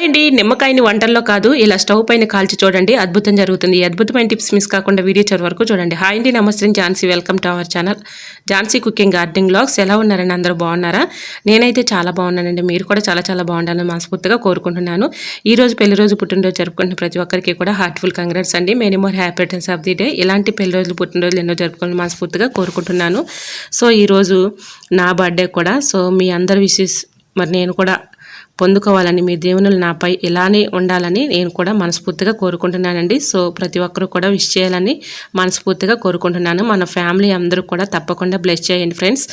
అండి నిమ్మకాయని వంటల్లో కాదు ఇలా స్టవ్ పైన కాల్చి చూడండి అద్భుతం జరుగుతుంది. ఈ అద్భుతమైన టిప్స్ మిస్ కాకుండా వీడియో చివరి వరకు చూడండి. హాయ్ అండి, నమస్తే, Jhansi. Welcome to our channel Jhansi cooking gardening vlogs. ఎలా ఉన్నారండి? అందరూ బాగున్నారా? నేనైతే చాలా బాగున్నానండి. మీరు కూడా చాలా చాలా బాగుండాలని మనస్ఫూర్తిగా కోరుకుంటున్నాను. ఈ రోజు పెళ్లి రోజు పుట్టినరోజు జరుపుకుంటున్న ప్రతి ఒక్కరికి కూడా హార్ట్ఫుల్ కంగ్రాట్స్ అండి. Many more happy returns of the day. ఇలాంటి పెళ్లి రోజులు పుట్టినరోజులు ఎన్నో జరుపుకోవాలని మనస్ఫూర్తిగా కోరుకుంటున్నాను. సో ఈరోజు నా బర్త్డే కూడా. సో మీ అందరి విషెస్ మరి నేను కూడా పొందుకోవాలని, మీ దేవునులు నాపై ఇలానే ఉండాలని నేను కూడా మనస్ఫూర్తిగా కోరుకుంటున్నానండి. సో ప్రతి ఒక్కరూ కూడా విష్ చేయాలని మనస్ఫూర్తిగా కోరుకుంటున్నాను. మన ఫ్యామిలీ అందరూ కూడా తప్పకుండా బ్లెస్ చేయండి ఫ్రెండ్స్.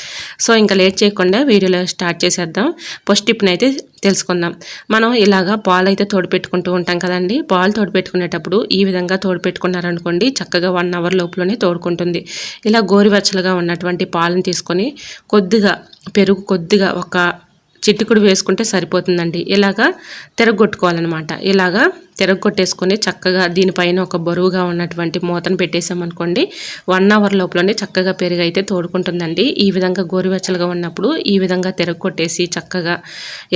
సో ఇంకా లేట్ చేయకుండా వీడియోలో స్టార్ట్ చేసేద్దాం. ఫస్ట్ టిప్ని అయితే తెలుసుకుందాం. మనం ఇలాగా పాలు అయితే తోడుపెట్టుకుంటూ ఉంటాం కదండి. పాలు తోడుపెట్టుకునేటప్పుడు ఈ విధంగా తోడుపెట్టుకున్నారనుకోండి, చక్కగా 1 అవర్ లోపలనే తోడుకుంటుంది. ఇలా గోరువెచ్చలుగా ఉన్నటువంటి పాలను తీసుకొని కొద్దిగా పెరుగు, కొద్దిగా ఒక చిటికుడు వేసుకుంటే సరిపోతుందండి. ఇలాగా తిరగొట్టుకోవాలన్నమాట. ఇలాగా తిరగొట్టేసుకొని చక్కగా దీనిపైన ఒక బరువుగా ఉన్నటువంటి మూతను పెట్టేసామనుకోండి, 1 అవర్ లోపలనే చక్కగా పెరుగు అయితే తోడుకుంటుందండి. ఈ విధంగా గోరువెచ్చలుగా ఉన్నప్పుడు ఈ విధంగా తిరగొట్టేసి చక్కగా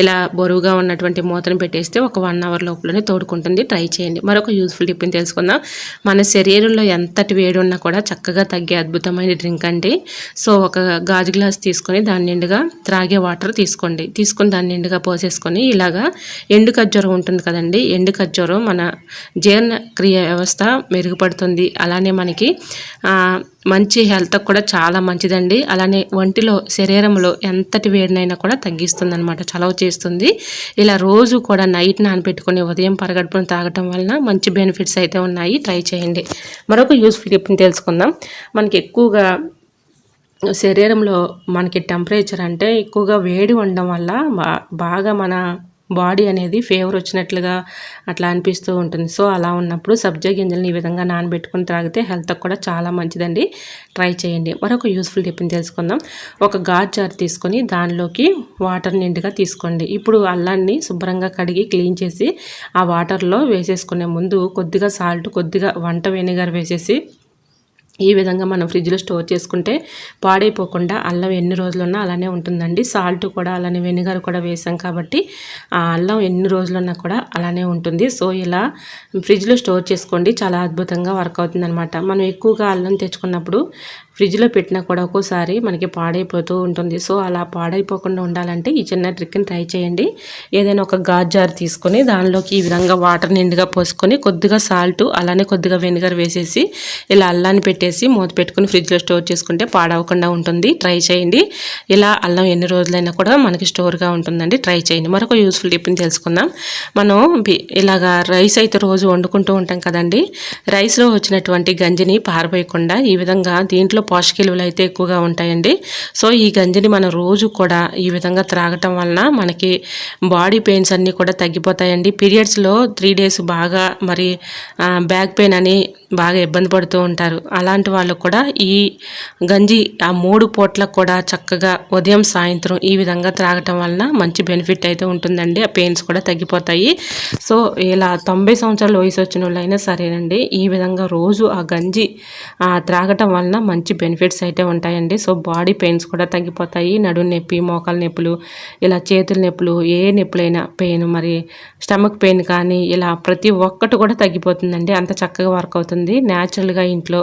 ఇలా బరువుగా ఉన్నటువంటి మూతను పెట్టేస్తే ఒక 1 అవర్ లోపలనే తోడుకుంటుంది. ట్రై చేయండి. మరొక యూస్ఫుల్ టిప్ని తెలుసుకుందాం. మన శరీరంలో ఎంతటి వేడి ఉన్నా కూడా చక్కగా తగ్గే అద్భుతమైన డ్రింక్ అండి. సో ఒక గాజు గ్లాస్ తీసుకొని దాని నిండుగా త్రాగే వాటర్ తీసుకోండి. తీసుకొని దాన్ని నిండుగా పోసేసుకొని ఇలాగా ఎండు ఖర్జూరం ఉంటుంది కదండి. ఎండు ఖర్జూరం మన జీర్ణక్రియ వ్యవస్థ మెరుగుపడుతుంది. అలానే మనకి మంచి హెల్త్ కూడా చాలా మంచిదండి. అలానే ఒంటిలో, శరీరంలో ఎంతటి వేడినైనా కూడా తగ్గిస్తుంది అనమాట, చలవ చేస్తుంది. ఇలా రోజు కూడా నైట్ నానబెట్టుకొని ఉదయం పరగడుపున తాగటం వలన మంచి బెనిఫిట్స్ అయితే ఉన్నాయి. ట్రై చేయండి. మరొక యూస్ఫుల్ టిప్ని తెలుసుకుందాం. మనకి ఎక్కువగా శరీరంలో మనకి టెంపరేచర్ అంటే ఎక్కువగా వేడి ఉండడం వల్ల బాగా మన బాడీ అనేది ఫీవర్ వచ్చినట్లుగా అట్లా అనిపిస్తూ ఉంటుంది. సో అలా ఉన్నప్పుడు సబ్జా గింజలను ఈ విధంగా నానబెట్టుకుని తాగితే హెల్త్కి కూడా చాలా మంచిదండి. ట్రై చేయండి. మరొక యూస్ఫుల్ టిప్ని తెలుసుకుందాం. ఒక గాజు జార్ తీసుకొని దానిలోకి వాటర్ నిండుగా తీసుకోండి. ఇప్పుడు అల్లాన్ని శుభ్రంగా కడిగి క్లీన్ చేసి ఆ వాటర్లో వేసేసుకునే ముందు కొద్దిగా సాల్ట్, కొద్దిగా వంట వెనిగర్ వేసేసి ఈ విధంగా మనం ఫ్రిడ్జ్లో స్టోర్ చేసుకుంటే పాడైపోకుండా అల్లం ఎన్ని రోజులున్నా అలానే ఉంటుందండి. సాల్ట్ కూడా అలానే వెనిగర్ కూడా వేసాం కాబట్టి ఆ అల్లం ఎన్ని రోజులున్నా కూడా అలానే ఉంటుంది. సో ఇలా ఫ్రిడ్జ్లో స్టోర్ చేసుకోండి. చాలా అద్భుతంగా వర్క్ అవుతుంది అనమాట. మనం ఎక్కువగా అల్లం తెచ్చుకున్నప్పుడు ఫ్రిడ్జ్లో పెట్టినా కూడా ఒక్కోసారి మనకి పాడైపోతూ ఉంటుంది. సో అలా పాడైపోకుండా ఉండాలంటే ఈ చిన్న ట్రిక్ని ట్రై చేయండి. ఏదైనా ఒక గాజు జార్ తీసుకొని దానిలోకి ఈ విధంగా వాటర్ నిండుగా పోసుకొని కొద్దిగా సాల్ట్ అలానే కొద్దిగా వెనిగర్ వేసేసి ఇలా అల్లాన్ని పెట్టేసి మూత పెట్టుకుని ఫ్రిడ్జ్లో స్టోర్ చేసుకుంటే పాడవకుండా ఉంటుంది. ట్రై చేయండి. ఇలా అల్లం ఎన్ని రోజులైనా కూడా మనకి స్టోర్గా ఉంటుందండి. ట్రై చేయండి. మరొక యూస్ఫుల్ టిప్ని తెలుసుకుందాం. మనం ఇలాగా రైస్ అయితే రోజు వండుకుంటూ ఉంటాం కదండి. రైస్లో వచ్చినటువంటి గంజిని పారబోయకుండా ఈ విధంగా దీంట్లో పోషక విలువలు అయితే ఎక్కువగా ఉంటాయండి. సో ఈ గంజిని మనం రోజు కూడా ఈ విధంగా త్రాగటం వలన మనకి బాడీ పెయిన్స్ అన్నీ కూడా తగ్గిపోతాయండి. పీరియడ్స్లో 3 days బాగా మరి బ్యాక్ పెయిన్ అని బాగా ఇబ్బంది పడుతూ ఉంటారు. అలాంటి వాళ్ళు కూడా ఈ గంజి ఆ 3 పూట్లకు కూడా చక్కగా ఉదయం, సాయంత్రం ఈ విధంగా త్రాగటం వలన మంచి బెనిఫిట్ అయితే ఉంటుందండి. ఆ పెయిన్స్ కూడా తగ్గిపోతాయి. సో ఇలా 90 సంవత్సరాల వయసు వచ్చిన వాళ్ళైనా సరేనండి ఈ విధంగా రోజు ఆ గంజి త్రాగటం వలన మంచి బెనిఫిట్స్ అయితే ఉంటాయండి. సో బాడీ పెయిన్స్ కూడా తగ్గిపోతాయి. నడుము నొప్పి, మోకాల నొప్పులు, ఇలా చేతుల నొప్పులు, ఏ నొప్పులైనా పెయిన్, మరి స్టమక్ పెయిన్ కానీ ఇలా ప్రతి ఒక్కటి కూడా తగ్గిపోతుందండి. అంత చక్కగా వర్క్ అవుతుంది. న్యాచురల్గా ఇంట్లో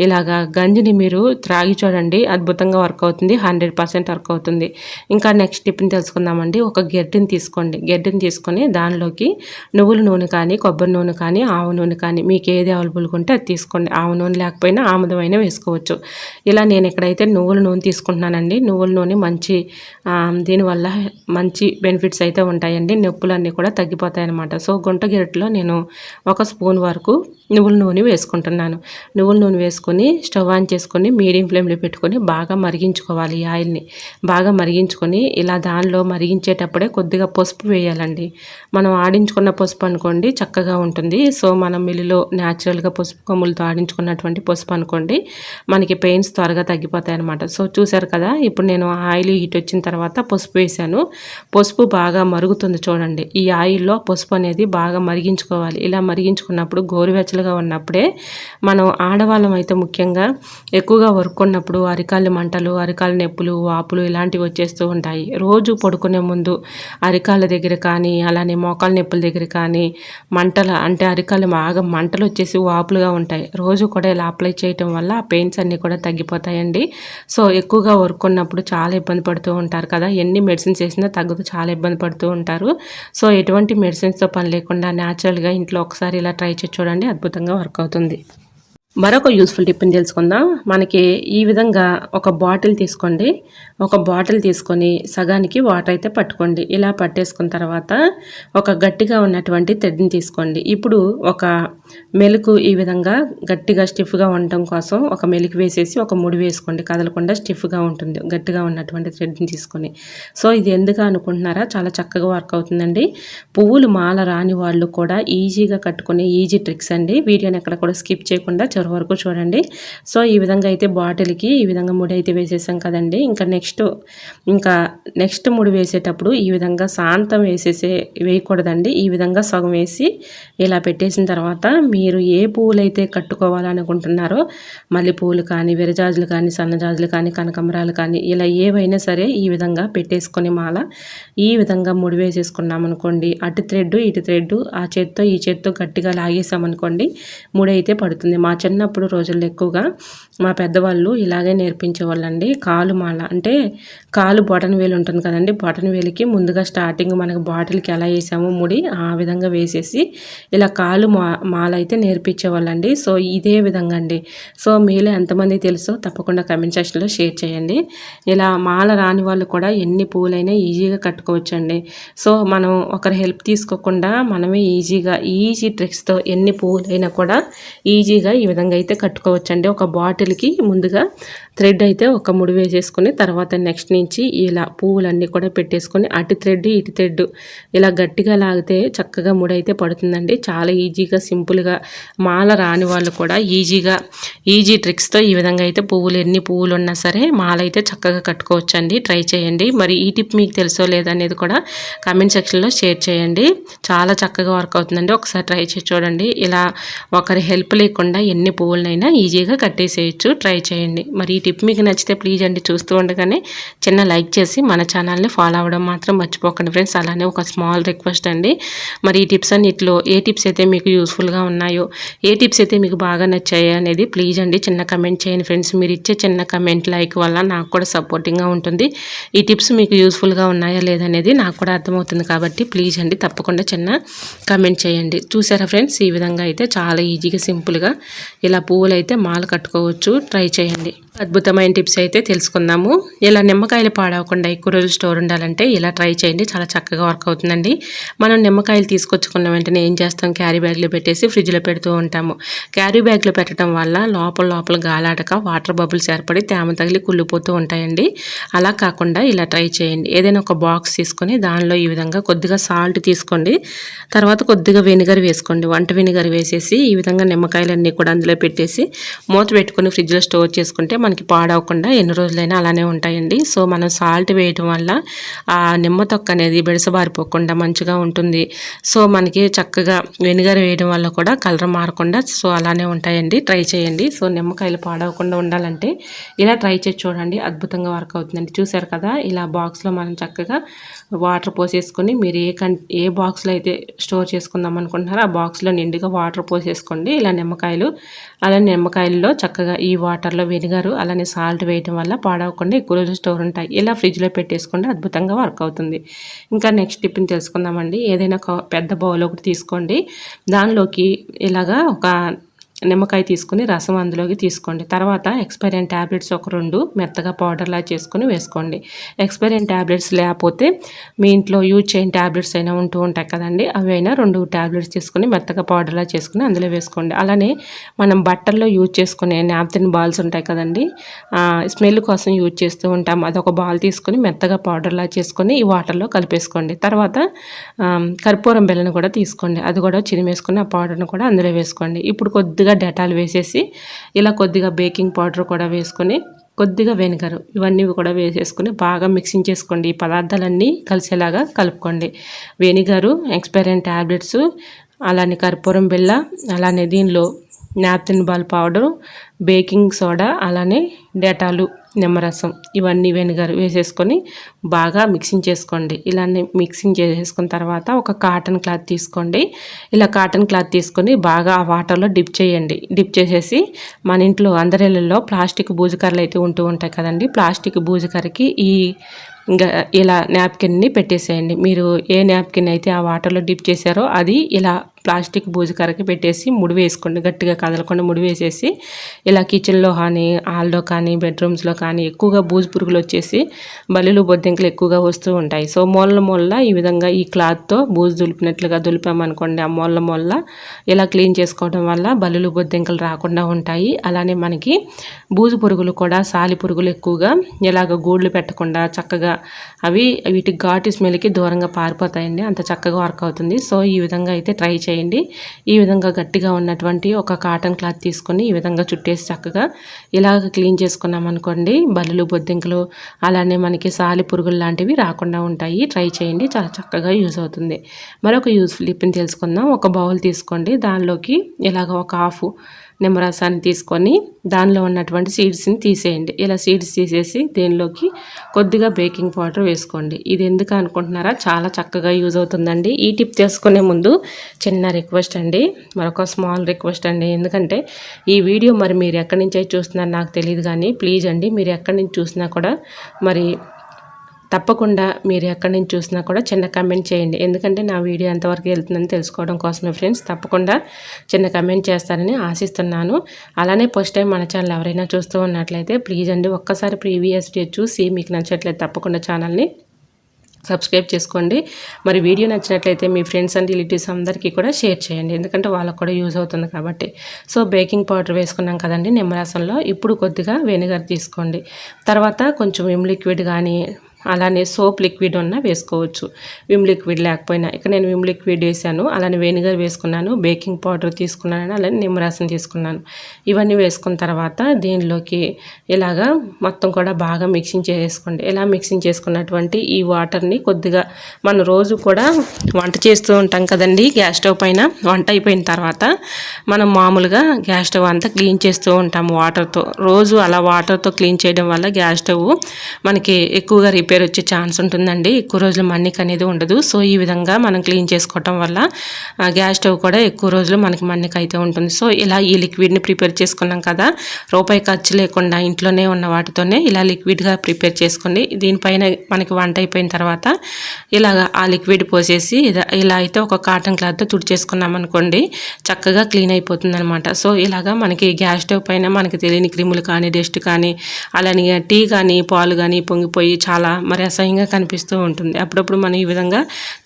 ఇలాగా గంజిని మీరు త్రాగి చూడండి, అద్భుతంగా వర్క్ అవుతుంది. 100% వర్క్ అవుతుంది. ఇంకా నెక్స్ట్ టిప్ని తెలుసుకుందామండి. ఒక గెడ్డని తీసుకోండి. గెడ్డని తీసుకొని దానిలోకి నువ్వుల నూనె కానీ, కొబ్బరి నూనె కానీ, ఆవ నూనె కానీ మీకు ఏది అవైలబుల్గా ఉంటే అది తీసుకోండి. ఆవ నూనె లేకపోయినా ఆముదమైనా వేసుకోవచ్చు. ఇలా నేను ఎక్కడైతే నువ్వుల నూనె తీసుకుంటున్నానండి. నువ్వుల నూనె మంచి దీనివల్ల మంచి బెనిఫిట్స్ అయితే ఉంటాయండి. నొప్పులన్నీ కూడా తగ్గిపోతాయి అన్నమాట. సో గుంట గెరటిలో నేను 1 స్పూన్ వరకు నువ్వుల నూనె వేసుకుంటున్నాను. నువ్వుల నూనె వేసుకొని స్టవ్ ఆన్ చేసుకొని మీడియం ఫ్లేమ్లో పెట్టుకొని బాగా మరిగించుకోవాలి. ఈ ఆయిల్ని బాగా మరిగించుకొని ఇలా దానిలో మరిగించేటప్పుడే కొద్దిగా పసుపు వేయాలండి. మనం ఆడించుకున్న పసుపు అనుకోండి చక్కగా ఉంటుంది. సో మనం మిల్లులో న్యాచురల్గా పసుపు కొమ్ములతో ఆడించుకున్నటువంటి పసుపు అనుకోండి మనకి పెయిన్స్ త్వరగా తగ్గిపోతాయి అన్నమాట. సో చూసారు కదా, ఇప్పుడు నేను ఆయిల్ హీట్ వచ్చిన తర్వాత పసుపు వేసాను. పసుపు బాగా మరుగుతుంది చూడండి. ఈ ఆయిల్లో పసుపు అనేది బాగా మరిగించుకోవాలి. ఇలా మరిగించుకున్నప్పుడు గోరువెచ్చలుగా ఉన్నప్పుడే మనం ఆడవాళ్ళం అయితే ముఖ్యంగా ఎక్కువగా వర్క్ ఉన్నప్పుడు అరికాళ్ళ మంటలు, అరికాళ్ళ నొప్పులు, వాపులు ఇలాంటివి వచ్చేస్తూ ఉంటాయి. రోజు పడుకునే ముందు అరికాళ్ళ దగ్గర కానీ, అలానే మోకాళ్ళ నొప్పుల దగ్గర కానీ అంటే అరికాళ్ళు బాగా మంటలు వచ్చేసి వాపులుగా ఉంటాయి. రోజు కూడా ఇలా అప్లై చేయటం వల్ల ఆ పెయిన్స్ అన్నీ కూడా తగ్గిపోతాయండి. సో ఎక్కువగా వర్క్ ఉన్నప్పుడు చాలా ఇబ్బంది పడుతూ ఉంటారు కదా, ఎన్ని మెడిసిన్స్ వేసినా తగ్గదు, చాలా ఇబ్బంది పడుతూ ఉంటారు. సో ఎటువంటి మెడిసిన్స్తో పని లేకుండా న్యాచురల్గా ఇంట్లో ఒకసారి ఇలా ట్రై చేసి చూడండి, అద్భుతంగా వర్క్ అవుతుంది. మరొక యూస్ఫుల్ టిప్ని తెలుసుకుందాం. మనకి ఈ విధంగా ఒక బాటిల్ తీసుకోండి. ఒక బాటిల్ తీసుకొని సగానికి వాటర్ అయితే పట్టుకోండి. ఇలా పట్టేసుకున్న తర్వాత ఒక గట్టిగా ఉన్నటువంటి థ్రెడ్ని తీసుకోండి. ఇప్పుడు ఒక మెలుకు ఈ విధంగా గట్టిగా స్టిఫ్గా ఉండటం కోసం ఒక మెలుకు వేసేసి ఒక ముడి వేసుకోండి. కదలకుండా స్టిఫ్గా ఉంటుంది గట్టిగా ఉన్నటువంటి థ్రెడ్ని తీసుకొని. సో ఇది ఎందుకు అనుకుంటున్నారా, చాలా చక్కగా వర్క్ అవుతుందండి. పువ్వులు మాల రాని వాళ్ళు కూడా ఈజీగా కట్టుకునే ఈజీ ట్రిక్స్ అండి. వీడియోని ఎక్కడ కూడా స్కిప్ చేయకుండా వరకు చూడండి. సో ఈ విధంగా అయితే బాటిల్కి ఈ విధంగా ముడి అయితే వేసేసాం కదండి. నెక్స్ట్ ముడి వేసేటప్పుడు ఈ విధంగా శాంతం వేయకూడదండి. ఈ విధంగా సగం వేసి ఇలా పెట్టేసిన తర్వాత మీరు ఏ పువ్వులైతే కట్టుకోవాలనుకుంటున్నారో, మల్లె పువ్వులు కానీ, విరజాజులు కానీ, సన్నజాజులు కానీ, కనకంబరాలు కానీ, ఇలా ఏవైనా సరే ఈ విధంగా పెట్టేసుకొని మాల ఈ విధంగా ముడి వేసేసుకున్నాం అనుకోండి, అటు థ్రెడ్ ఇటు థ్రెడ్ ఆ చేత్తో ఈ చేత్తో గట్టిగా లాగేసామనుకోండి, ముడి అయితే పడుతుంది. మా చిన్నప్పుడు రోజుల్లో ఎక్కువగా మా పెద్దవాళ్ళు ఇలాగే నేర్పించేవాళ్ళండి. కాలు మాల అంటే కాలు బొటన వేలు ఉంటుంది కదండి, బొటన వేలికి ముందుగా స్టార్టింగ్ మనకు బాటిల్కి ఎలా వేసామో ముడి ఆ విధంగా వేసేసి ఇలా కాలు మాల అయితే నేర్పించేవాళ్ళండి. సో ఇదే విధంగా అండి. సో మీలో ఎంతమంది తెలుసో తప్పకుండా కమెంట్ సెక్షన్లో షేర్ చేయండి. ఇలా మాల రాని వాళ్ళు కూడా ఎన్ని పూలైనా ఈజీగా కట్టుకోవచ్చండి. సో మనం ఒకరి హెల్ప్ తీసుకోకుండా మనమే ఈజీ ట్రిక్స్తో ఎన్ని పూలైనా కూడా ఈజీగా ఈ విధంగా అయితే కట్టుకోవచ్చండి. ఒక బాటిల్కి ముందుగా థ్రెడ్ అయితే ఒక ముడి వేసేసుకొని తర్వాత నెక్స్ట్ నుంచి ఇలా పువ్వులన్నీ కూడా పెట్టేసుకొని అటు థ్రెడ్ ఇటు థ్రెడ్ ఇలా గట్టిగా లాగితే చక్కగా ముడి అయితే పడుతుందండి. చాలా ఈజీగా సింపుల్గా మాల రాని వాళ్ళు కూడా ఈజీ ట్రిక్స్తో ఈ విధంగా అయితే ఎన్ని పువ్వులు ఉన్నా సరే మాల అయితే చక్కగా కట్టుకోవచ్చండి. ట్రై చేయండి. మరి ఈ టిప్ మీకు తెలుసో లేదనేది కూడా కామెంట్ సెక్షన్లో షేర్ చేయండి. చాలా చక్కగా వర్క్ అవుతుందండి. ఒకసారి ట్రై చేసి చూడండి. ఇలా ఒకరి హెల్ప్ లేకుండా ఎన్ని పువ్వులనైనా ఈజీగా కట్టేసేయచ్చు. ట్రై చేయండి. మరి ఈ టిప్ మీకు నచ్చితే ప్లీజ్ అండి చూస్తూ ఉండగానే చిన్న లైక్ చేసి మన ఛానల్ని ఫాలో అవ్వడం మాత్రం మర్చిపోకండి ఫ్రెండ్స్. అలానే ఒక స్మాల్ రిక్వెస్ట్ అండి, మరి ఈ టిప్స్ అన్నిటిలో ఏ టిప్స్ అయితే మీకు యూస్ఫుల్గా ఉన్నాయో, ఏ టిప్స్ అయితే మీకు బాగా నచ్చాయో అనేది ప్లీజ్ అండి చిన్న కమెంట్ చేయండి ఫ్రెండ్స్. మీరు ఇచ్చే చిన్న కమెంట్ లైక్ వల్ల నాకు కూడా సపోర్టింగ్గా ఉంటుంది. ఈ టిప్స్ మీకు యూస్ఫుల్గా ఉన్నాయా లేదనేది నాకు కూడా అర్థమవుతుంది కాబట్టి ప్లీజ్ అండి తప్పకుండా చిన్న కమెంట్ చేయండి. చూసారా ఫ్రెండ్స్, ఈ విధంగా అయితే చాలా ఈజీగా సింపుల్గా ఇలా పువ్వులు అయితే మాల కట్టుకోవచ్చు. ట్రై చేయండి. అద్భుతమైన టిప్స్ అయితే తెలుసుకుందాము. ఇలా నిమ్మకాయలు పాడవకుండా ఎక్కువ రోజులు స్టోర్ ఉండాలంటే ఇలా ట్రై చేయండి, చాలా చక్కగా వర్క్ అవుతుందండి. మనం నిమ్మకాయలు తీసుకొచ్చుకున్న వెంటనే ఏం చేస్తాం, క్యారీ బ్యాగ్లో పెట్టేసి ఫ్రిడ్జ్లో పెడుతూ ఉంటాము. క్యారీ బ్యాగ్లో పెట్టడం వల్ల లోపల గాలాడక వాటర్ బబుల్స్ ఏర్పడి తేమ తగిలి కుళ్ళిపోతూ ఉంటాయండి. అలా కాకుండా ఇలా ట్రై చేయండి. ఏదైనా ఒక బాక్స్ తీసుకొని దానిలో ఈ విధంగా కొద్దిగా సాల్ట్ తీసుకోండి, తర్వాత కొద్దిగా వెనిగర్ వేసుకోండి. వంట వెనిగర్ వేసేసి ఈ విధంగా నిమ్మకాయలన్నీ కూడా అందులో పెట్టేసి మూత పెట్టుకొని ఫ్రిడ్జ్లో స్టోర్ చేసుకుంటే మనకి పాడవకుండా ఎన్ని రోజులైనా అలానే ఉంటాయండి. సో మనం సాల్ట్ వేయడం వల్ల ఆ నిమ్మ తొక్క అనేది బెడసబారిపోకుండా మంచిగా ఉంటుంది. సో మనకి చక్కగా వెనిగర్ వేయడం వల్ల కూడా కలర్ మారకుండా సో అలానే ఉంటాయండి. ట్రై చేయండి. సో నిమ్మకాయలు పాడవకుండా ఉండాలంటే ఇలా ట్రై చేసి చూడండి, అద్భుతంగా వర్క్ అవుతుందండి. చూసారు కదా, ఇలా బాక్స్లో మనం చక్కగా వాటర్ పోసేసుకొని మీరు ఏ బాక్స్లో అయితే స్టోర్ చేసుకుందాం అనుకుంటున్నారో ఆ బాక్స్లో నిండుగా వాటర్ పోసేసుకోండి. ఇలా నిమ్మకాయల్లో చక్కగా ఈ వాటర్లో వెనిగరు అలానే సాల్ట్ వేయడం వల్ల పాడవకుండా ఎక్కువ రోజులు స్టోర్ ఉంటాయి. ఇలా ఫ్రిడ్జ్లో పెట్టేసుకోండి, అద్భుతంగా వర్క్ అవుతుంది. ఇంకా నెక్స్ట్ టిప్ని తెలుసుకుందామండి. ఏదైనా ఒక పెద్ద బౌల్ ఒకటి తీసుకోండి, దానిలోకి ఇలాగా ఒక నిమ్మకాయ తీసుకుని రసం అందులోకి తీసుకోండి. తర్వాత ఎక్స్పైరియన్ ట్యాబ్లెట్స్ ఒక 2 మెత్తగా పౌడర్లా చేసుకుని వేసుకోండి. ఎక్స్పైరియన్ ట్యాబ్లెట్స్ లేకపోతే మీ ఇంట్లో యూజ్ చేయని ట్యాబ్లెట్స్ అయినా ఉంటూ ఉంటాయి కదండి, అవి అయినా 2 ట్యాబ్లెట్స్ తీసుకుని మెత్తగా పౌడర్లా చేసుకుని అందులో వేసుకోండి. అలానే మనం బట్టల్లో యూజ్ చేసుకునే నాప్కిన్ బాల్స్ ఉంటాయి కదండి, స్మెల్ కోసం యూజ్ చేస్తూ ఉంటాం, అదొక బాల్ తీసుకొని మెత్తగా పౌడర్లా చేసుకొని ఈ వాటర్లో కలిపేసుకోండి. తర్వాత కర్పూరం బెల్లను కూడా తీసుకోండి, అది కూడా చిరిమేసుకొని ఆ పౌడర్ను కూడా అందులో వేసుకోండి. ఇప్పుడు కొద్దిగా డెటాల్ వేసేసి ఇలా కొద్దిగా బేకింగ్ పౌడర్ కూడా వేసుకొని కొద్దిగా వెనిగర్ ఇవన్నీ కూడా వేసేసుకొని బాగా మిక్సింగ్ చేసుకోండి. ఈ పదార్థాలన్నీ కలిసేలాగా కలుపుకోండి. వెనిగరు, ఎక్స్పైరియన్ ట్యాబ్లెట్స్, అలానే కర్పూరం బిళ్ళ, అలానే దీనిలో naphthalene ball powder, baking soda, అలానే డేటాలు, నిమ్మరసం, ఇవన్నీ వెనిగర్ వేసేసుకొని బాగా మిక్సింగ్ చేసుకోండి. ఇలానే మిక్సింగ్ చేసేసుకున్న తర్వాత ఒక కాటన్ క్లాత్ తీసుకోండి. ఇలా కాటన్ క్లాత్ తీసుకొని బాగా ఆ వాటర్లో డిప్ చేయండి. డిప్ చేసేసి మన ఇంట్లో అందరిళ్ళల్లో ప్లాస్టిక్ బూజుకర్రలు అయితే ఉంటూ ఉంటాయి కదండి. ప్లాస్టిక్ బూజుకర్రకి ఇంకా ఇలా నాప్కిన్ని పెట్టేసేయండి. మీరు ఏ నాప్కిన్ అయితే ఆ వాటర్లో డిప్ చేశారో అది ఇలా ప్లాస్టిక్ బూజుకర్రకి పెట్టేసి ముడి వేసుకోండి. గట్టిగా కదలకుండా ముడి వేసేసి ఇలా కిచెన్లో కానీ, హాల్లో కానీ, బెడ్రూమ్స్లో కానీ ఎక్కువగా బూజు పురుగులు వచ్చేసి బల్లులు బొద్దింకలు ఎక్కువగా వస్తూ ఉంటాయి. సో మూల ఈ విధంగా ఈ క్లాత్తో బూజు దులిపినట్లుగా దులిపామనుకోండి, ఆ మూల ఇలా క్లీన్ చేసుకోవడం వల్ల బల్లులు బొద్దింకలు రాకుండా ఉంటాయి. అలానే మనకి బూజు పురుగులు కూడా, సాలి పురుగులు ఎక్కువగా ఇలాగ గూళ్ళు పెట్టకుండా చక్కగా వీటి ఘాటు స్మెల్కి దూరంగా పారిపోతాయండి. అంత చక్కగా వర్క్ అవుతుంది. సో ఈ విధంగా అయితే ట్రై చేయండి. ఈ విధంగా గట్టిగా ఉన్నటువంటి ఒక కాటన్ క్లాత్ తీసుకొని ఈ విధంగా చుట్టేసి చక్కగా ఇలాగ క్లీన్ చేసుకున్నాం అనుకోండి, బల్లులు బొద్దింకలు అలానే మనకి సాలి పురుగులు లాంటివి రాకుండా ఉంటాయి. ట్రై చేయండి, చాలా చక్కగా యూజ్ అవుతుంది. మరొక యూస్ఫుల్ టిప్ని తెలుసుకుందాం. ఒక బౌల్ తీసుకోండి, దానిలోకి ఇలాగ ఒక హాఫ్ నిమ్మరసాన్ని తీసుకొని దానిలో ఉన్నటువంటి సీడ్స్ని తీసేయండి. ఇలా సీడ్స్ తీసేసి దీనిలోకి కొద్దిగా బేకింగ్ పౌడర్ వేసుకోండి. ఇది ఎందుకు అనుకుంటున్నారా, చాలా చక్కగా యూజ్ అవుతుందండి. ఈ టిప్ తెలుసుకునే ముందు చిన్న రిక్వెస్ట్ అండి, మరొక స్మాల్ రిక్వెస్ట్ అండి. ఎందుకంటే ఈ వీడియో మరి మీరు ఎక్కడి నుంచి అయితే చూస్తున్నారో నాకు తెలియదు, కానీ ప్లీజ్ అండి మీరు ఎక్కడి నుంచి చూసినా కూడా మరి తప్పకుండా మీరు ఎక్కడి నుంచి చూసినా కూడా చిన్న కమెంట్ చేయండి. ఎందుకంటే నా వీడియో ఎంతవరకు వెళ్తుందని తెలుసుకోవడం కోసమే ఫ్రెండ్స్. తప్పకుండా చిన్న కమెంట్ చేస్తారని ఆశిస్తున్నాను. అలానే ఫస్ట్ టైం మన ఛానల్ ఎవరైనా చూస్తూ ఉన్నట్లయితే ప్లీజ్ అండి ఒక్కసారి ప్రీవియస్ డే చూసి మీకు నచ్చట్లయితే తప్పకుండా ఛానల్ని సబ్స్క్రైబ్ చేసుకోండి. మరి వీడియో నచ్చినట్లయితే మీ ఫ్రెండ్స్ అండ్ రిలేటివ్స్ అందరికీ కూడా షేర్ చేయండి, ఎందుకంటే వాళ్ళకు కూడా యూజ్ అవుతుంది కాబట్టి. సో బేకింగ్ పౌడర్ వేసుకున్నాం కదండి నిమ్మరసంలో. ఇప్పుడు కొద్దిగా వెనిగర్ తీసుకోండి. తర్వాత కొంచెం విమ్ లిక్విడ్ కానీ అలానే సోప్ లిక్విడ్ ఉన్న వేసుకోవచ్చు. విమ్ లిక్విడ్ లేకపోయినా ఇక్కడ నేను విమ్ లిక్విడ్ వేసాను, అలానే వెనిగర్ వేసుకున్నాను, బేకింగ్ పౌడర్ తీసుకున్నాను, అలానే నిమ్మరసం తీసుకున్నాను. ఇవన్నీ వేసుకున్న తర్వాత దీనిలోకి ఇలాగా మొత్తం కూడా బాగా మిక్సింగ్ చేసుకోండి. ఇలా మిక్సింగ్ చేసుకున్నటువంటి ఈ వాటర్ని కొద్దిగా మనం రోజు కూడా వంట చేస్తూ ఉంటాం కదండి గ్యాస్ స్టవ్ పైన. వంట అయిపోయిన తర్వాత మనం మామూలుగా గ్యాస్ స్టవ్ అంతా క్లీన్ చేస్తూ ఉంటాము వాటర్తో. రోజు అలా వాటర్తో క్లీన్ చేయడం వల్ల గ్యాస్ స్టవ్ మనకి ఎక్కువగా రిపేర్ వచ్చే ఛాన్స్ ఉంటుందండి. ఎక్కువ రోజులు మన్నిక అనేది ఉండదు. సో ఈ విధంగా మనం క్లీన్ చేసుకోవటం వల్ల గ్యాస్ స్టవ్ కూడా ఎక్కువ రోజులు మనకి మన్నిక అయితే ఉంటుంది. సో ఇలా ఈ లిక్విడ్ని ప్రిపేర్ చేసుకున్నాం కదా, రూపాయి ఖర్చు లేకుండా ఇంట్లోనే ఉన్న వాటితోనే ఇలా లిక్విడ్గా ప్రిపేర్ చేసుకోండి. దీనిపైన మనకి వంట అయిపోయిన తర్వాత ఇలాగ ఆ లిక్విడ్ పోసేసి ఇలా అయితే ఒక కాటన్ క్లాత్తో తుడిచేసుకున్నాం అనుకోండి, చక్కగా క్లీన్ అయిపోతుంది అనమాట. సో ఇలాగా మనకి గ్యాస్ స్టవ్ పైన మనకి తెలియని క్రిములు కానీ, డస్ట్ కానీ, అలానే టీ కానీ, పాలు కానీ పొంగిపోయి చాలా మరి అసహ్యంగా కనిపిస్తూ ఉంటుంది. అప్పుడప్పుడు మనం ఈ విధంగా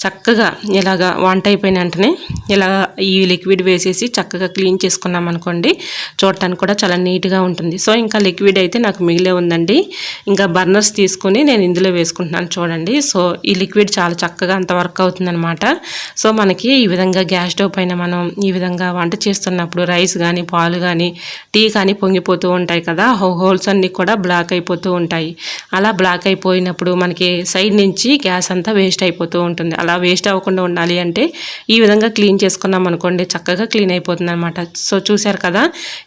చక్కగా ఇలాగ వంట అయిపోయిన వెంటనే ఇలా ఈ లిక్విడ్ వేసేసి చక్కగా క్లీన్ చేసుకున్నాం అనుకోండి, చూడటానికి కూడా చాలా నీట్గా ఉంటుంది. సో ఇంకా లిక్విడ్ అయితే నాకు మిగిలే ఉందండి. ఇంకా బర్నర్స్ తీసుకొని నేను ఇందులో వేసుకుంటున్నాను చూడండి. సో ఈ లిక్విడ్ చాలా చక్కగా అంత వర్క్ అవుతుందన్నమాట. సో మనకి ఈ విధంగా గ్యాస్ స్టవ్ పైన మనం ఈ విధంగా వంట చేస్తున్నప్పుడు రైస్ కానీ, పాలు కానీ, టీ కానీ పొంగిపోతూ ఉంటాయి కదా, హోల్స్ అన్నీ కూడా బ్లాక్ అయిపోతూ ఉంటాయి. అలా బ్లాక్ అయిపోయినప్పుడు మనకి సైడ్ నుంచి గ్యాస్ అంతా వేస్ట్ అయిపోతూ ఉంటుంది. అలా వేస్ట్ అవ్వకుండా ఉండాలి అంటే ఈ విధంగా క్లీన్ చేసుకున్నాం అనుకోండి, చక్కగా క్లీన్ అయిపోతుంది అనమాట. సో చూసారు కదా,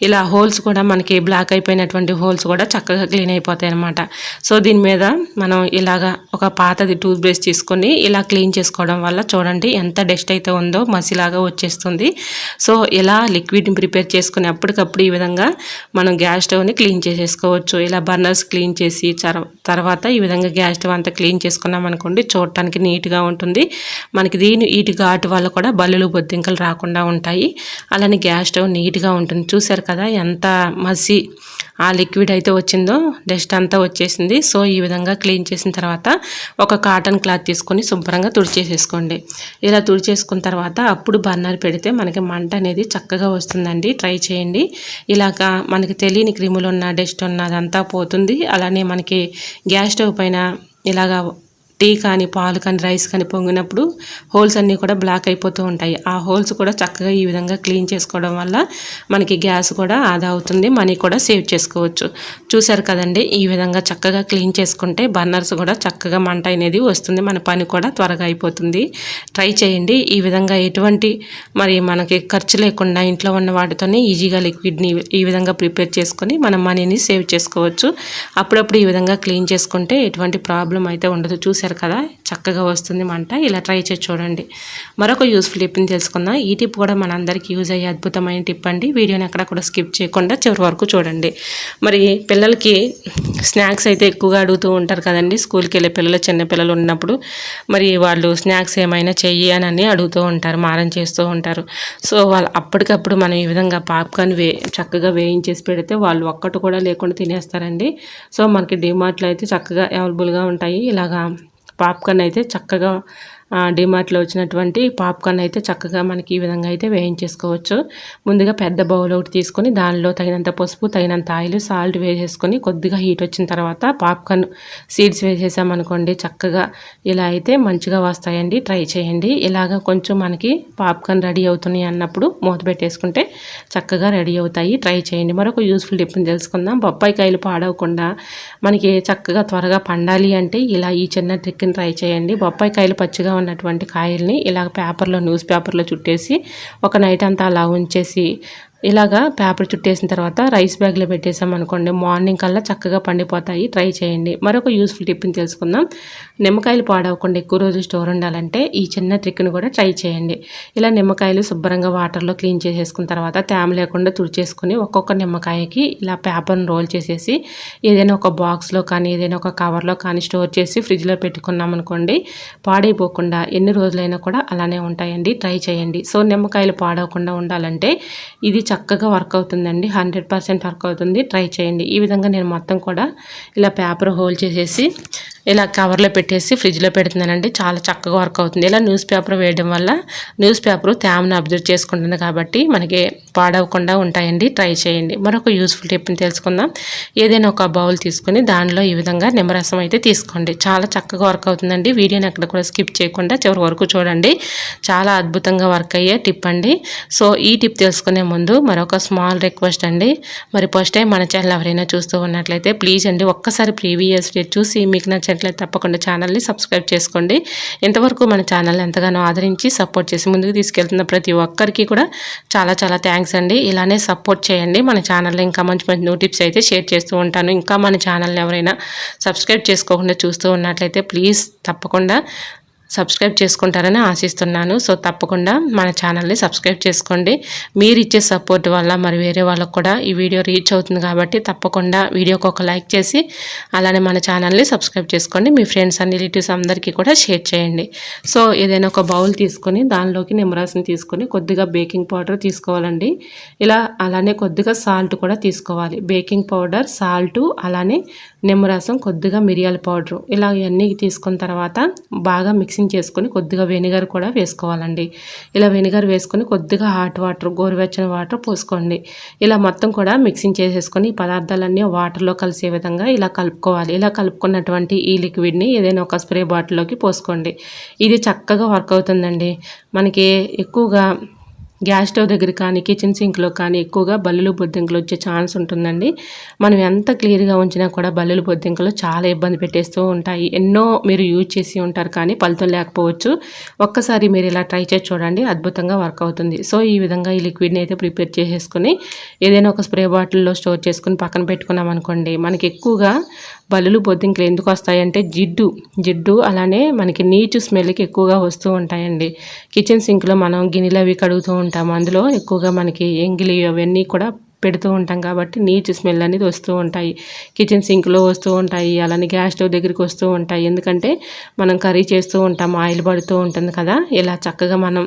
ఇలా హోల్స్ కూడా మనకి బ్లాక్ అయిపోయినటువంటి హోల్స్ కూడా చక్కగా క్లీన్ అయిపోతాయి అనమాట. సో దీని మీద మనం ఇలాగా ఒక పాతది టూత్ బ్రష్ తీసుకొని ఇలా క్లీన్ చేసుకోవడం వల్ల చూడండి ఎంత డస్ట్ అయితే ఉందో మసిలాగా వచ్చేస్తుంది. సో ఇలా లిక్విడ్ని ప్రిపేర్ చేసుకుని అప్పటికప్పుడు ఈ విధంగా మనం గ్యాస్ స్టవ్ని క్లీన్ చేసేసుకోవచ్చు. ఇలా బర్నర్స్ క్లీన్ చేసి తర్వాత ఈ విధంగా గ్యాస్ స్టవ్ అంతా క్లీన్ చేసుకున్నాం అనుకోండి, చూడటానికి నీట్గా ఉంటుంది. మనకి వీటి ఘాటు వల్ల కూడా బల్లులు బొద్దింకలు రాకుండా ఉంటాయి. అలానే గ్యాస్ స్టవ్ నీట్గా ఉంటుంది. చూసారు కదా ఎంత మసి ఆ లిక్విడ్ అయితే వచ్చిందో, డస్ట్ అంతా వచ్చేసింది. సో ఈ విధంగా క్లీన్ చేసిన తర్వాత ఒక కాటన్ క్లాత్ తీసుకొని శుభ్రంగా తుడిచేసేసుకోండి. ఇలా తుడిచేసుకున్న తర్వాత అప్పుడు బర్నర్ పెడితే మనకి మంట అనేది చక్కగా వస్తుందండి. ట్రై చేయండి. ఇలాగా మనకి తెలియని క్రిములు ఉన్న, డస్ట్ ఉన్న అదంతా పోతుంది. అలానే మనకి గ్యాస్ స్టవ్ పైన ఇలాగా టీ కానీ పాలు కానీ రైస్ కానీ పొంగినప్పుడు హోల్స్ అన్నీ కూడా బ్లాక్ అయిపోతూ ఉంటాయి. ఆ హోల్స్ కూడా చక్కగా ఈ విధంగా క్లీన్ చేసుకోవడం వల్ల మనకి గ్యాస్ కూడా ఆదా అవుతుంది, మనీ కూడా సేవ్ చేసుకోవచ్చు. చూసారు కదండి, ఈ విధంగా చక్కగా క్లీన్ చేసుకుంటే బర్నర్స్ కూడా చక్కగా మంట అనేది వస్తుంది, మన పని కూడా త్వరగా అయిపోతుంది. ట్రై చేయండి. ఈ విధంగా ఎటువంటి మనకి ఖర్చు లేకుండా ఇంట్లో ఉన్న వాటితోనే ఈజీగా లిక్విడ్ని ఈ విధంగా ప్రిపేర్ చేసుకొని మనం మనీని సేవ్ చేసుకోవచ్చు. అప్పుడప్పుడు ఈ విధంగా క్లీన్ చేసుకుంటే ఎటువంటి ప్రాబ్లం అయితే ఉండదు. చూసారు కదా, చక్కగా వస్తుంది మంట. ఇలా ట్రై చేసి చూడండి. మరొక యూస్ఫుల్ టిప్ని తెలుసుకుందాం. ఈ టిప్ కూడా మనందరికీ యూజ్ అయ్యే అద్భుతమైన టిప్ అండి. వీడియోని ఎక్కడ కూడా స్కిప్ చేయకుండా చివరి వరకు చూడండి. మరి పిల్లలకి స్నాక్స్ అయితే ఎక్కువగా అడుగుతూ ఉంటారు కదండి. స్కూల్కి వెళ్ళే పిల్లలు, చిన్న పిల్లలు ఉన్నప్పుడు మరి వాళ్ళు స్నాక్స్ ఏమైనా చెయ్యి అని అడుగుతూ ఉంటారు, మారం చేస్తూ ఉంటారు. సో వాళ్ళు అప్పటికప్పుడు మనం ఈ విధంగా పాప్కార్న్ చక్కగా వేయించేసి పెడితే వాళ్ళు ఒక్కటి కూడా లేకుండా తినేస్తారండి. సో మనకి డిమార్ట్లో అయితే చక్కగా అవైలబుల్గా ఉంటాయి. ఇలాగా పాప్కార్న్ అయితే చక్కగా డిమార్ట్లో వచ్చినటువంటి పాప్కార్న్ అయితే చక్కగా మనకి ఈ విధంగా అయితే వేయించేసుకోవచ్చు. ముందుగా పెద్ద బౌల్ ఒకటి తీసుకొని దానిలో తగినంత పసుపు, తగినంత ఆయిల్, సాల్ట్ వేసేసుకొని కొద్దిగా హీట్ వచ్చిన తర్వాత పాప్కార్న్ సీడ్స్ వేసేసామనుకోండి, చక్కగా ఇలా అయితే మంచిగా వస్తాయండి. ట్రై చేయండి. ఇలాగ కొంచెం మనకి పాప్కార్న్ రెడీ అవుతున్నాయి అన్నప్పుడు మూత పెట్టేసుకుంటే చక్కగా రెడీ అవుతాయి. ట్రై చేయండి. మరొక యూస్ఫుల్ టిప్ని తెలుసుకుందాం. బొప్పాయి కాయలు పాడవకుండా మనకి చక్కగా త్వరగా పండాలి అంటే ఇలా ఈ చిన్న ట్రిక్ని ట్రై చేయండి. బొప్పాయి కాయలు పచ్చిగా ఉన్నటువంటి కాయల్ని ఇలా న్యూస్ పేపర్లో చుట్టేసి ఒక నైట్ అంతా అలా ఉంచేసి ఇలాగా పేపర్ చుట్టేసిన తర్వాత రైస్ బ్యాగ్లో పెట్టేసామనుకోండి, మార్నింగ్ కల్లా చక్కగా పండిపోతాయి. ట్రై చేయండి. మరొక యూస్ఫుల్ టిప్ని తెలుసుకుందాం. నిమ్మకాయలు పాడవకుండా ఎక్కువ రోజులు స్టోర్ ఉండాలంటే ఈ చిన్న ట్రిక్ను కూడా ట్రై చేయండి. ఇలా నిమ్మకాయలు శుభ్రంగా వాటర్లో క్లీన్ చేసేసుకున్న తర్వాత తేమ లేకుండా తుడిచేసుకుని ఒక్కొక్క నిమ్మకాయకి ఇలా పేపర్ను రోల్ చేసేసి ఏదైనా ఒక బాక్స్లో కానీ ఏదైనా ఒక కవర్లో కానీ స్టోర్ చేసి ఫ్రిడ్జ్లో పెట్టుకున్నాం అనుకోండి, పాడైపోకుండా ఎన్ని రోజులైనా కూడా అలానే ఉంటాయండి. ట్రై చేయండి. సో నిమ్మకాయలు పాడవకుండా ఉండాలంటే ఇది చక్కగా వర్క్ అవుతుందండి. 100% వర్క్ అవుతుంది. ట్రై చేయండి. ఈ విధంగా నేను మొత్తం కూడా ఇలా పేపర్ హోల్డ్ చేసేసి ఇలా కవర్లో పెట్టేసి ఫ్రిడ్జ్లో పెడుతున్నానండి. చాలా చక్కగా వర్క్ అవుతుంది. ఇలా న్యూస్ పేపర్ వేయడం వల్ల న్యూస్ పేపర్ తేమను అబ్జర్వ్ చేసుకుంటుంది కాబట్టి మనకి పాడవకుండా ఉంటాయండి. ట్రై చేయండి. మరొక యూస్ఫుల్ టిప్ని తెలుసుకుందాం. ఏదైనా ఒక బౌల్ తీసుకొని దానిలో ఈ విధంగా నిమ్మరసం అయితే తీసుకోండి. చాలా చక్కగా వర్క్ అవుతుందండి. వీడియోని అక్కడ కూడా స్కిప్ చేయకుండా చివరి వరకు చూడండి. చాలా అద్భుతంగా వర్క్ అయ్యే టిప్ అండి. సో ఈ టిప్ తెలుసుకునే ముందు మరొక స్మాల్ రిక్వెస్ట్ అండి. మరి ఫస్ట్ టైం మన ఛానల్ ఎవరైనా చూస్తూ ఉన్నట్లయితే ప్లీజ్ అండి ఒక్కసారి ప్రీవియస్ డే చూసి మీకు నచ్చినట్లయితే తప్పకుండా ఛానల్ని సబ్స్క్రైబ్ చేసుకోండి. ఇంతవరకు మన ఛానల్ని ఎంతగానో ఆదరించి సపోర్ట్ చేసి ముందుకు తీసుకెళ్తున్న ప్రతి ఒక్కరికి కూడా చాలా చాలా థ్యాంక్స్ అండి. ఇలానే సపోర్ట్ చేయండి. మన ఛానల్లో ఇంకా మంచి మంచి న్యూ టిప్స్ అయితే షేర్ చేస్తూ ఉంటాను. ఇంకా మన ఛానల్ని ఎవరైనా సబ్స్క్రైబ్ చేసుకోకుండా చూస్తూ ఉన్నట్లయితే ప్లీజ్ తప్పకుండా సబ్స్క్రైబ్ చేసుకుంటారని ఆశిస్తున్నాను. సో తప్పకుండా మన ఛానల్ని సబ్స్క్రైబ్ చేసుకోండి. మీరు ఇచ్చే సపోర్ట్ వల్ల మరి వేరే వాళ్ళకు కూడా ఈ వీడియో రీచ్ అవుతుంది కాబట్టి తప్పకుండా వీడియోకి ఒక లైక్ చేసి అలానే మన ఛానల్ని సబ్స్క్రైబ్ చేసుకోండి. మీ ఫ్రెండ్స్ అండ్ రిలేటివ్స్ అందరికీ కూడా షేర్ చేయండి. సో ఏదైనా ఒక బౌల్ తీసుకొని దానిలోకి నిమ్మరసం తీసుకొని కొద్దిగా బేకింగ్ పౌడర్ తీసుకోవాలండి. ఇలా అలానే కొద్దిగా సాల్ట్ కూడా తీసుకోవాలి. బేకింగ్ పౌడర్, సాల్ట్, అలానే నిమ్మరసం, కొద్దిగా మిరియాల పౌడరు, ఇలా ఇవన్నీ తీసుకున్న తర్వాత బాగా మిక్సింగ్ చేసుకొని కొద్దిగా వెనిగర్ కూడా వేసుకోవాలండి. ఇలా వెనిగర్ వేసుకొని కొద్దిగా హాట్ వాటర్, గోరువెచ్చని వాటర్ పోసుకోండి. ఇలా మొత్తం కూడా మిక్సింగ్ చేసేసుకొని ఈ పదార్థాలన్నీ వాటర్లో కలిసే విధంగా ఇలా కలుపుకోవాలి. ఇలా కలుపుకున్నటువంటి ఈ లిక్విడ్ని ఏదైనా ఒక స్ప్రే బాటిల్లోకి పోసుకోండి. ఇది చక్కగా వర్క్ అవుతుందండి. మనకి ఎక్కువగా గ్యాస్ స్టవ్ దగ్గర కానీ కిచెన్ సింక్లో కానీ ఎక్కువగా బల్లులు బొద్దింకలు వచ్చే ఛాన్స్ ఉంటుందండి. మనం ఎంత క్లియర్గా ఉంచినా కూడా బల్లులు బొద్దింకలు చాలా ఇబ్బంది పెట్టేస్తూ ఉంటాయి. ఎన్నో మీరు యూజ్ చేసి ఉంటారు కానీ ఫలితం లేకపోవచ్చు. ఒక్కసారి మీరు ఇలా ట్రై చేసి చూడండి, అద్భుతంగా వర్క్ అవుతుంది. సో ఈ విధంగా ఈ లిక్విడ్ని అయితే ప్రిపేర్ చేసేసుకొని ఏదైనా ఒక స్ప్రే బాటిల్లో స్టోర్ చేసుకుని పక్కన పెట్టుకున్నాం అనుకోండి, మనకి ఎక్కువగా బల్లులు బొద్దింకలు ఎందుకు వస్తాయంటే జిడ్డు అలానే మనకి నీచు స్మెల్కి ఎక్కువగా వస్తూ ఉంటాయండి. కిచెన్ సింక్లో మనం గిన్నెలు అవి కడుగుతూ ఉంటాము, అందులో ఎక్కువగా మనకి ఎంగిలి అవన్నీ కూడా పెడుతూ ఉంటాం కాబట్టి నీచు స్మెల్ అనేది వస్తూ ఉంటాయి. కిచెన్ సింక్లో వస్తూ ఉంటాయి, అలానే గ్యాస్ స్టవ్ దగ్గరికి వస్తూ ఉంటాయి. ఎందుకంటే మనం కర్రీ చేస్తూ ఉంటాం, ఆయిల్ పడుతూ ఉంటుంది కదా. ఇలా చక్కగా మనం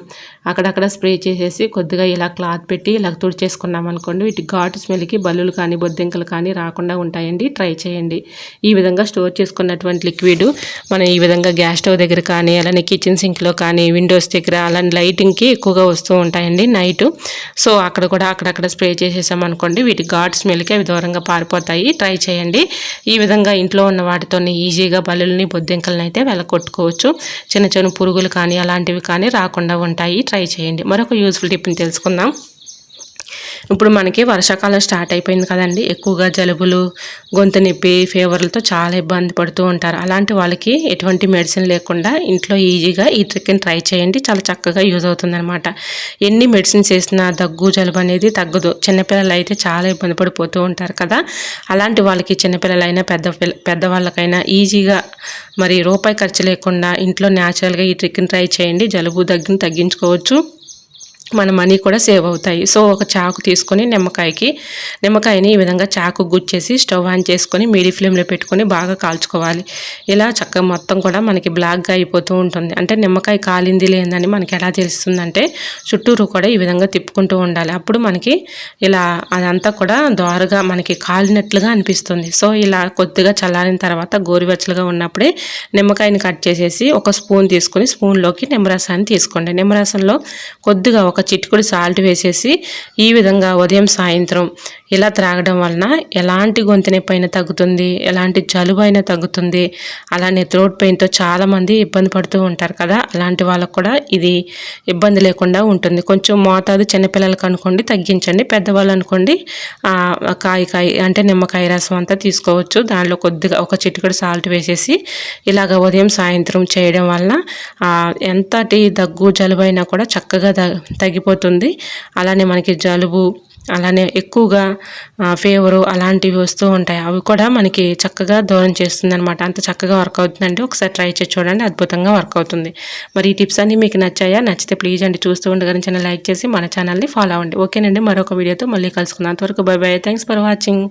అక్కడక్కడ స్ప్రే చేసేసి కొద్దిగా ఇలా క్లాత్ పెట్టి ఇలా తుడిచేసుకున్నాం అనుకోండి, వీటి ఘాటు స్మెల్కి బల్లులు కానీ బొద్దింకలు కానీ రాకుండా ఉంటాయండి. ట్రై చేయండి. ఈ విధంగా స్టోర్ చేసుకున్నటువంటి లిక్విడ్ మనం ఈ విధంగా గ్యాస్ స్టవ్ దగ్గర కానీ అలానే కిచెన్ సింక్లో కానీ విండోస్ దగ్గర అలానే లైటింగ్కి ఎక్కువగా వస్తూ ఉంటాయండి నైట్. సో అక్కడ కూడా అక్కడక్కడ స్ప్రే చేసేసాం అనుకోండి వీటి ఘాట్ స్మెల్కి అవి దూరంగా పారిపోతాయి. ట్రై చేయండి. ఈ విధంగా ఇంట్లో ఉన్న వాటితోనే ఈజీగా బల్లుల్ని బొద్దింకలను అయితే వెళ్ళగొట్టుకోవచ్చు. చిన్న చిన్న పురుగులు కానీ అలాంటివి కానీ రాకుండా ఉంటాయి. ట్రై చేయండి. మరొక యూజ్ఫుల్ టిప్ని తెలుసుకుందాం. ఇప్పుడు మనకి వర్షాకాలం స్టార్ట్ అయిపోయింది కదండి. ఎక్కువగా జలుబులు, గొంతు నొప్పి, ఫీవర్లతో చాలా ఇబ్బంది పడుతూ ఉంటారు. అలాంటి వాళ్ళకి ఎటువంటి మెడిసిన్ లేకుండా ఇంట్లో ఈజీగా ఈ ట్రిక్ని ట్రై చేయండి. చాలా చక్కగా యూజ్ అవుతుందన్నమాట. ఎన్ని మెడిసిన్స్ వేసినా దగ్గు, జలుబు అనేది తగ్గదు. చిన్నపిల్లలు అయితే చాలా ఇబ్బంది పడిపోతూ ఉంటారు కదా. అలాంటి వాళ్ళకి చిన్నపిల్లలైనా పెద్దవాళ్ళకైనా ఈజీగా మరి రూపాయి ఖర్చు లేకుండా ఇంట్లో న్యాచురల్గా ఈ ట్రిక్ని ట్రై చేయండి. జలుబు, దగ్గుని తగ్గించుకోవచ్చు. మన మనీ కూడా సేవ్ అవుతాయి. సో ఒక చాకు తీసుకొని నిమ్మకాయని ఈ విధంగా చాకు గుచ్చేసి స్టవ్ ఆన్ చేసుకొని మీడియం ఫ్లేమ్లో పెట్టుకొని బాగా కాల్చుకోవాలి. ఇలా చక్కగా మొత్తం కూడా మనకి బ్లాక్గా అయిపోతూ ఉంటుంది. అంటే నిమ్మకాయ కాలింది లేదని మనకి ఎలా తెలుస్తుందంటే చుట్టూరు కూడా ఈ విధంగా తిప్పుకుంటూ ఉండాలి. అప్పుడు మనకి ఇలా అదంతా కూడా దోరగా మనకి కాలినట్లుగా అనిపిస్తుంది. సో ఇలా కొద్దిగా చల్లారిన తర్వాత గోరువెచ్చలుగా ఉన్నప్పుడే నిమ్మకాయని కట్ చేసేసి ఒక స్పూన్ తీసుకొని స్పూన్లోకి నిమ్మరసాన్ని తీసుకోండి. నిమ్మరసంలో కొద్దిగా ఒక చిటికెడు సాల్ట్ వేసేసి ఈ విధంగా ఉదయం సాయంత్రం ఇలా త్రాగడం వలన ఎలాంటి గొంతు నొప్పి అయినా తగ్గుతుంది, ఎలాంటి జలుబు అయినా తగ్గుతుంది. అలానే థ్రోట్ పెయిన్తో చాలామంది ఇబ్బంది పడుతూ ఉంటారు కదా. అలాంటి వాళ్ళకు కూడా ఇది ఇబ్బంది లేకుండా ఉంటుంది. కొంచెం మోతాదు చిన్నపిల్లలకు అనుకోండి తగ్గించండి, పెద్దవాళ్ళు అనుకోండి కాయ అంటే నిమ్మకాయ రసం అంతా తీసుకోవచ్చు. దానిలో కొద్దిగా ఒక చిటికెడు సాల్ట్ వేసేసి ఇలాగ ఉదయం సాయంత్రం చేయడం వలన ఎంతటి దగ్గు జలుబు అయినా కూడా చక్కగా తగ్గిపోతుంది. అలానే మనకి జలుబు, అలానే ఎక్కువగా ఫీవరు అలాంటివి వస్తూ ఉంటాయి. అవి కూడా మనకి చక్కగా దూరం చేస్తుంది అనమాట. అంత చక్కగా వర్క్ అవుతుందండి. ఒకసారి ట్రై చేసి చూడండి, అద్భుతంగా వర్క్ అవుతుంది. మరి ఈ టిప్స్ అన్నీ మీకు నచ్చాయా? నచ్చితే ప్లీజ్ అండి చూస్తూ ఉండగానే లైక్ చేసి మన ఛానల్ని ఫాలో అవ్వండి. ఓకేనండి, మరొక వీడియోతో మళ్ళీ కలుసుకుందాం. అంతవరకు by by. Thanks for watching.